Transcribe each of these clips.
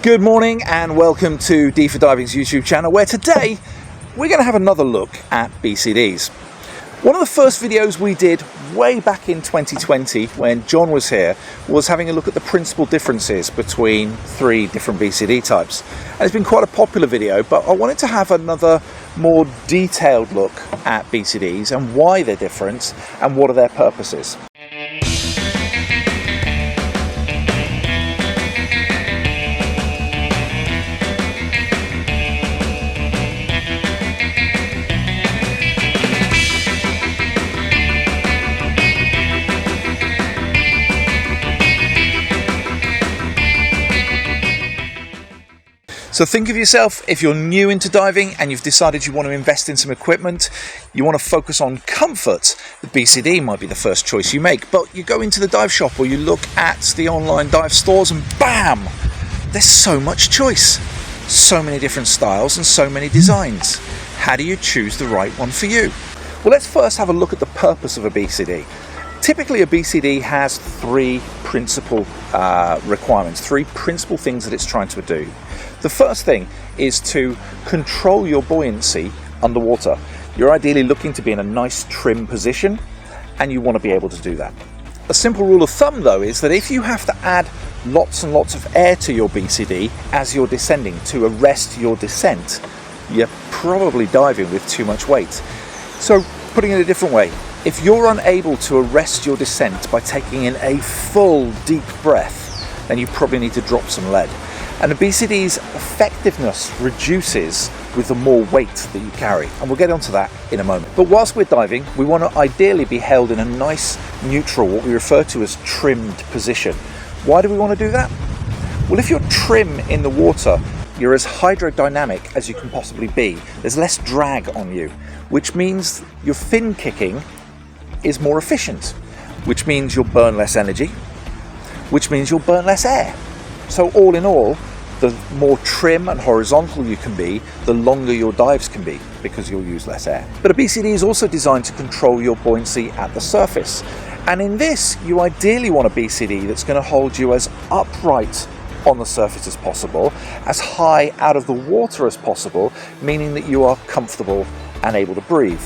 Good morning and welcome to Deefer Diving's YouTube channel, where today we're going to have another look at BCDs. One of the first videos we did way back in 2020 when John was here was having a look at the principal differences between three different BCD types. And it's been quite a popular video, but I wanted to have another more detailed look at BCDs and why they're different and what are their purposes. So think of yourself, if you're new into diving and you've decided you want to invest in some equipment, you want to focus on comfort, the BCD might be the first choice you make. But you go into the dive shop or you look at the online dive stores and bam, there's so much choice. So many different styles and so many designs. How do you choose the right one for you? Well, let's first have a look at the purpose of a BCD. Typically a BCD has three principal requirements, three principal things that it's trying to do. The first thing is to control your buoyancy underwater. You're ideally looking to be in a nice trim position and you want to be able to do that. A simple rule of thumb though is that if you have to add lots and lots of air to your BCD as you're descending to arrest your descent, you're probably diving with too much weight. So putting it a different way, if you're unable to arrest your descent by taking in a full deep breath, then you probably need to drop some lead. And the BCD's effectiveness reduces with the more weight that you carry. And we'll get onto that in a moment. But whilst we're diving, we want to ideally be held in a nice neutral, what we refer to as trimmed position. Why do we want to do that? Well, if you're trim in the water, you're as hydrodynamic as you can possibly be. There's less drag on you, which means your fin kicking is more efficient, which means you'll burn less energy, which means you'll burn less air. So all in all, the more trim and horizontal you can be, the longer your dives can be, because you'll use less air. But a BCD is also designed to control your buoyancy at the surface. And in this, you ideally want a BCD that's going to hold you as upright on the surface as possible, as high out of the water as possible, meaning that you are comfortable and able to breathe.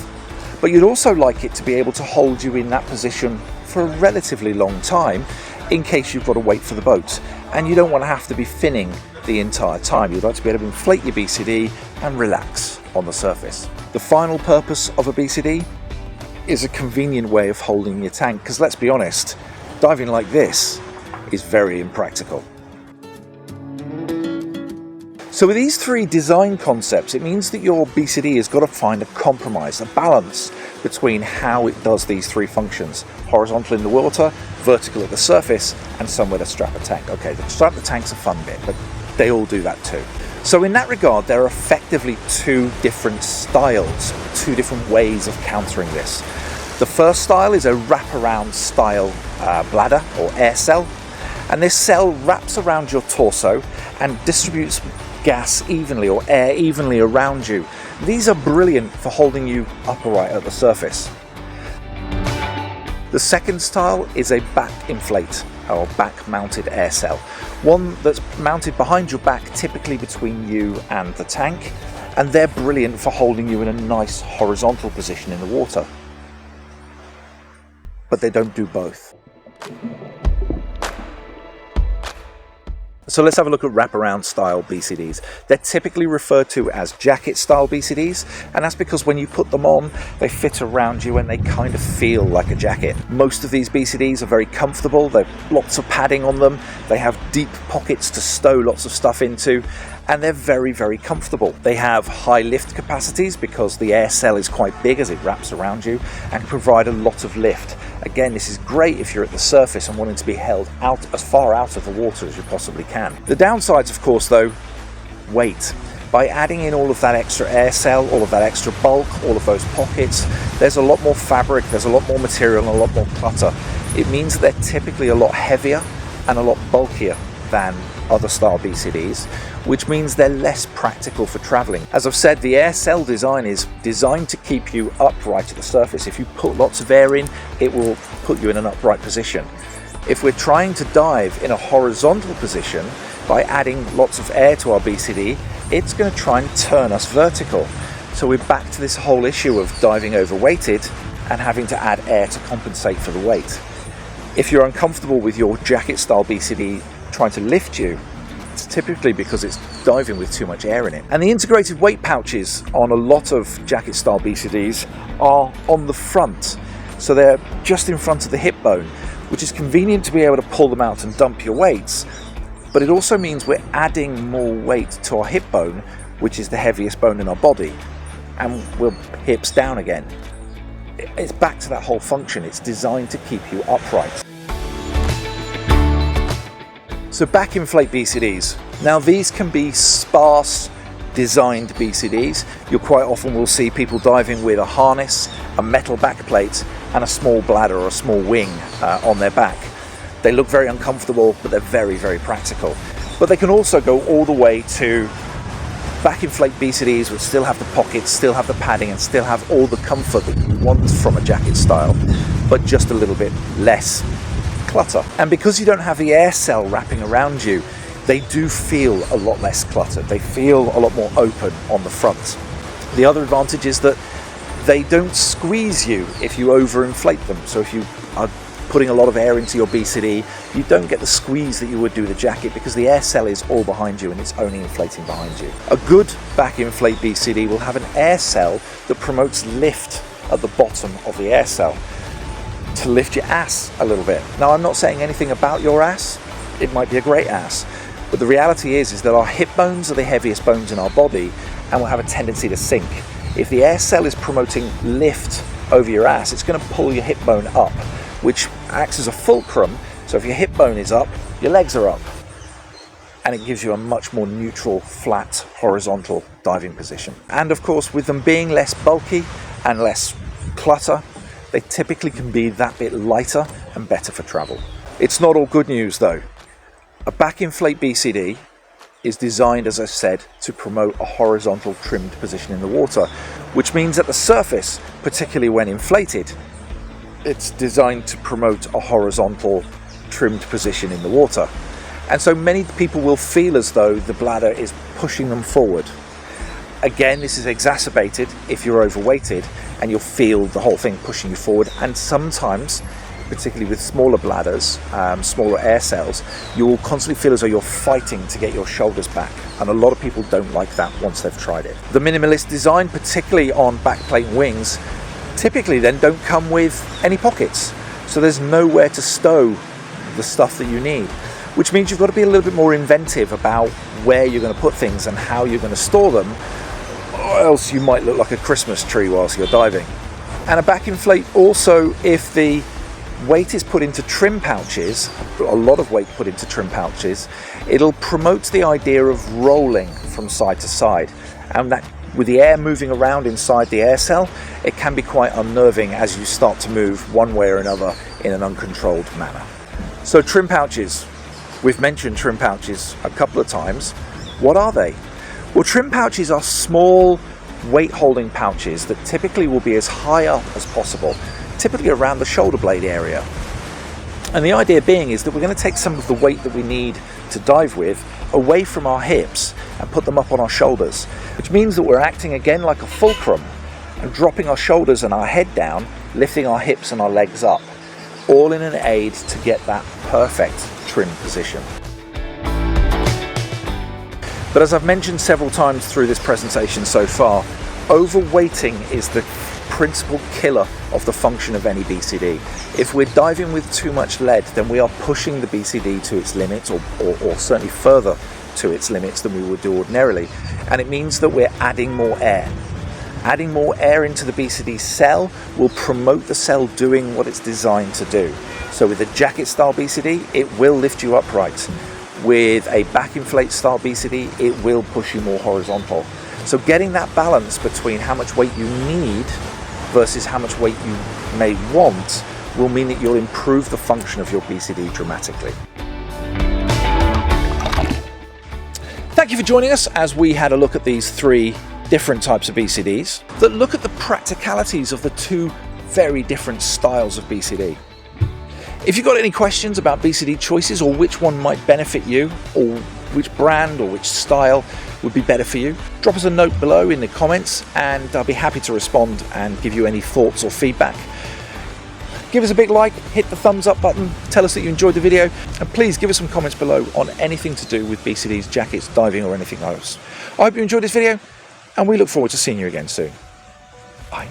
But you'd also like it to be able to hold you in that position for a relatively long time in case you've got to wait for the boat. And you don't want to have to be finning the entire time. You'd like to be able to inflate your BCD and relax on the surface. The final purpose of a BCD is a convenient way of holding your tank, because let's be honest, diving like this is very impractical. So with these three design concepts, it means that your BCD has got to find a compromise, a balance between how it does these three functions: horizontal in the water, vertical at the surface, and somewhere to strap a tank. Okay, the strap the tank's a fun bit, but they all do that too. So in that regard, there are effectively two different styles, two different ways of countering this. The first style is a wraparound style bladder or air cell, and this cell wraps around your torso and distributes gas evenly or air evenly around you. These are brilliant for holding you upright at the surface. The second style is a back-inflate or back-mounted air cell, one that's mounted behind your back, typically between you and the tank, and they're brilliant for holding you in a nice horizontal position in the water. But they don't do both. So let's have a look at wraparound style BCDs. They're typically referred to as jacket style BCDs, and that's because when you put them on, they fit around you and they kind of feel like a jacket. Most of these BCDs are very comfortable. They've lots of padding on them. They have deep pockets to stow lots of stuff into, and they're very, very comfortable. They have high lift capacities because the air cell is quite big as it wraps around you and can provide a lot of lift. Again, this is great if you're at the surface and wanting to be held out as far out of the water as you possibly can. The downsides, of course, though, weight. By adding in all of that extra air cell, all of that extra bulk, all of those pockets, there's a lot more fabric, there's a lot more material and a lot more clutter. It means that they're typically a lot heavier and a lot bulkier than other style BCDs, which means they're less practical for traveling. As I've said, the air cell design is designed to keep you upright at the surface. If you put lots of air in, it will put you in an upright position. If we're trying to dive in a horizontal position, by adding lots of air to our BCD, it's going to try and turn us vertical. So we're back to this whole issue of diving overweighted and having to add air to compensate for the weight. If you're uncomfortable with your jacket style BCD trying to lift you, it's typically because it's diving with too much air in it. And the integrated weight pouches on a lot of jacket style BCDs are on the front. So they're just in front of the hip bone, which is convenient to be able to pull them out and dump your weights. But it also means we're adding more weight to our hip bone, which is the heaviest bone in our body. And we'll hips down again. It's back to that whole function. It's designed to keep you upright. So Back-Inflate BCDs. Now these can be sparse designed BCDs. You quite often will see people diving with a harness, a metal backplate and a small bladder or a small wing on their back. They look very uncomfortable, but they're very, very practical. But they can also go all the way to Back-Inflate BCDs which still have the pockets, still have the padding and still have all the comfort that you want from a jacket style, but just a little bit less clutter. And because you don't have the air cell wrapping around you, they do feel a lot less cluttered. They feel a lot more open on the front. The other advantage is that they don't squeeze you if you overinflate them. So if you are putting a lot of air into your BCD, you don't get the squeeze that you would do with a jacket because the air cell is all behind you and it's only inflating behind you. A good Back-Inflate BCD will have an air cell that promotes lift at the bottom of the air cell to lift your ass a little bit. Now I'm not saying anything about your ass, it might be a great ass, but the reality is that our hip bones are the heaviest bones in our body and will have a tendency to sink. If the air cell is promoting lift over your ass, it's going to pull your hip bone up, which acts as a fulcrum. So if your hip bone is up, your legs are up. And it gives you a much more neutral, flat, horizontal diving position. And of course, with them being less bulky and less clutter, they typically can be that bit lighter and better for travel. It's not all good news though. A Back-Inflate BCD is designed, as I said, to promote a horizontal trimmed position in the water, which means at the surface, particularly when inflated, it's designed to promote a horizontal trimmed position in the water. And so many people will feel as though the bladder is pushing them forward. Again, this is exacerbated if you're overweighted and you'll feel the whole thing pushing you forward. And sometimes, particularly with smaller bladders, smaller air cells, you'll constantly feel as though you're fighting to get your shoulders back. And a lot of people don't like that once they've tried it. The minimalist design, particularly on backplate wings, typically then don't come with any pockets. So there's nowhere to stow the stuff that you need, which means you've got to be a little bit more inventive about where you're going to put things and how you're going to store them, or else you might look like a Christmas tree whilst you're diving. And a Back-Inflate also, if the weight is put into trim pouches, a lot of weight put into trim pouches, it'll promote the idea of rolling from side to side. And that, with the air moving around inside the air cell, it can be quite unnerving as you start to move one way or another in an uncontrolled manner. So trim pouches. We've mentioned trim pouches a couple of times. What are they? Well, trim pouches are small weight holding pouches that typically will be as high up as possible, typically around the shoulder blade area. And the idea being is that we're going to take some of the weight that we need to dive with away from our hips and put them up on our shoulders, which means that we're acting again like a fulcrum and dropping our shoulders and our head down, lifting our hips and our legs up, all in an aid to get that perfect trim position. But as I've mentioned several times through this presentation so far, overweighting is the principal killer of the function of any BCD. If we're diving with too much lead, then we are pushing the BCD to its limits, or certainly further to its limits than we would do ordinarily. And it means that we're adding more air. Adding more air into the BCD cell will promote the cell doing what it's designed to do. So with a jacket style BCD, it will lift you upright. With a Back-Inflate style BCD, it will push you more horizontal. So getting that balance between how much weight you need versus how much weight you may want will mean that you'll improve the function of your BCD dramatically. Thank you for joining us as we had a look at these three different types of BCDs that look at the practicalities of the two very different styles of BCD. If you've got any questions about BCD choices or which one might benefit you, or which brand or which style would be better for you. Drop us a note below in the comments and I'll be happy to respond and give you any thoughts or feedback. Give us a big like, hit the thumbs up button, tell us that you enjoyed the video, and please give us some comments below on anything to do with BCDs, jackets, diving or anything else. I hope you enjoyed this video and we look forward to seeing you again soon. Bye.